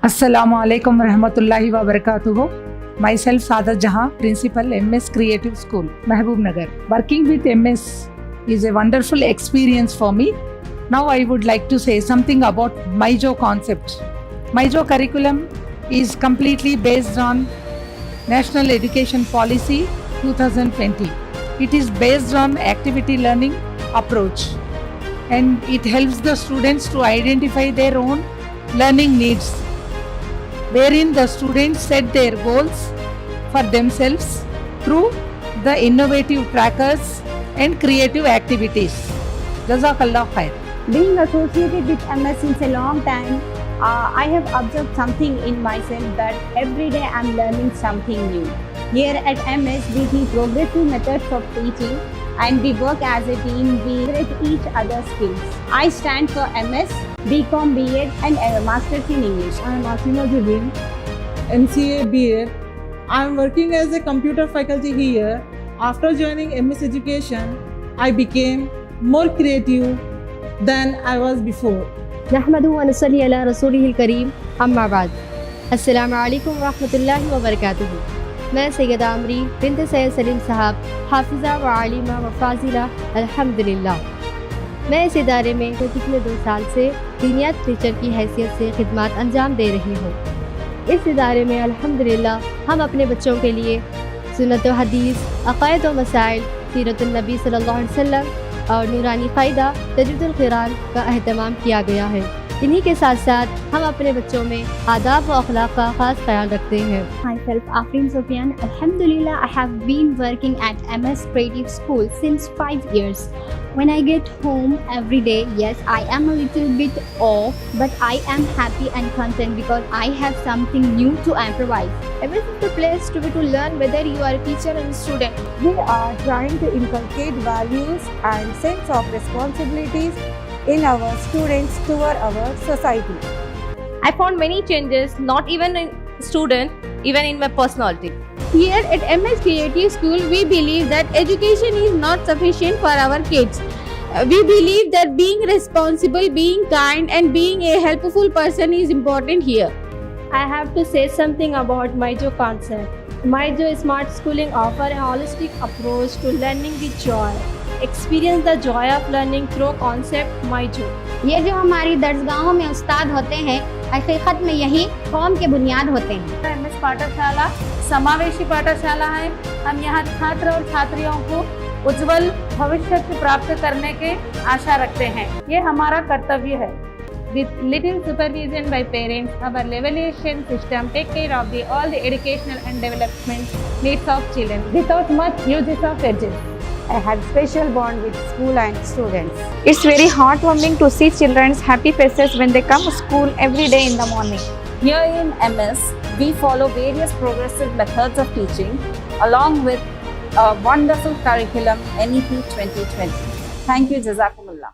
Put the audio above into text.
Assalamu alaikum warahmatullahi wabarakatuh. Myself Saadat Jahan, Principal MS Creative School, Mahbub Nagar. Working with MS is a wonderful experience for me. Now I would like to say something about MyJo concept. MyJo curriculum is completely based on National Education Policy 2020. It is based on activity learning approach and it helps the students to identify their own learning needs, wherein the students set their goals for themselves through the innovative trackers and creative activities. Jazakallah khair. Being associated with MS since a long time, I have observed something in myself that every day I am learning something new. Here at MS, we see progressive methods of teaching and we work as a team, we leverage each other's skills. I stand for MS, BCom, B.Ed and a Masters in English. I am Asima Jubin, MCA B.Ed. I am working as a computer faculty here. After joining MS Education, I became more creative than I was before. नहमदुहु व नसल्ली अला रसूलिहिल करीम अम्मा बाद। अस्सलामु अलैकुम व रहमतुल्लाहि व बरकातुहू। मैं सैयदा अमरी बिन्त सैयद सलीम साहब, हाफिज़ा व आलिमा व फाजिला अल्हम्दुलिल्लाह। मैं इस इदारे में पिछले 2 साल से दीनियात टीचर की हैसियत से खिदमत अंजाम दे रही हूँ। इस इदारे में अल्हम्दुलिल्लाह हम अपने बच्चों के लिए सुन्नत व हदीस, अक़ायद व मसाइल, सीरतुन नबी सल्लल्लाहु अलैहि वसल्लम और नूरानी क़ायदा तजवीदुल क़ुरान का अहतमाम किया गया है। इन्हीं के साथ साथ हम अपने बच्चों में आदाब व अखलाक का ख़ास ख्याल रखते हैं। Myself Afrin Sufyan. Alhamdulillah, I have been working at MS Creative School since 5 years. When I get home every day, yes, I am a little bit off, but I am happy and content because I have something new to improvise. MS is the place to learn whether you are a teacher and student. We are trying to inculcate values and sense of responsibilities in our students toward our society. I found many changes, not even in student, even in my personality. Here at MS Creative School, we believe that education is not sufficient for our kids. We believe that being responsible, being kind and being a helpful person is important here. I have to say something about MyJo concept. MyJo Smart Schooling offer a holistic approach to learning with joy. Experience the joy of learning through concept MyJo. ये जो हमारी दर्सगाहों में उस्ताद होते हैं, हकीकत में यही कौम के बुनियाद होते हैं। MS पाठशाला समावेशी पाठशाला है। हम यहाँ छात्र और छात्रियों को उज्जवल भविष्य प्राप्त करने के आशा रखते हैं। ये हमारा कर्तव्य है। With little supervision by parents, our evaluation system take care of all the educational and development needs of children without much uses of edges. I have special bond with school and students. It's very heartwarming to see children's happy faces when they come to school every day in the morning. Here in MS, we follow various progressive methods of teaching along with a wonderful curriculum NEP 2020. Thank you, Jazakumullah.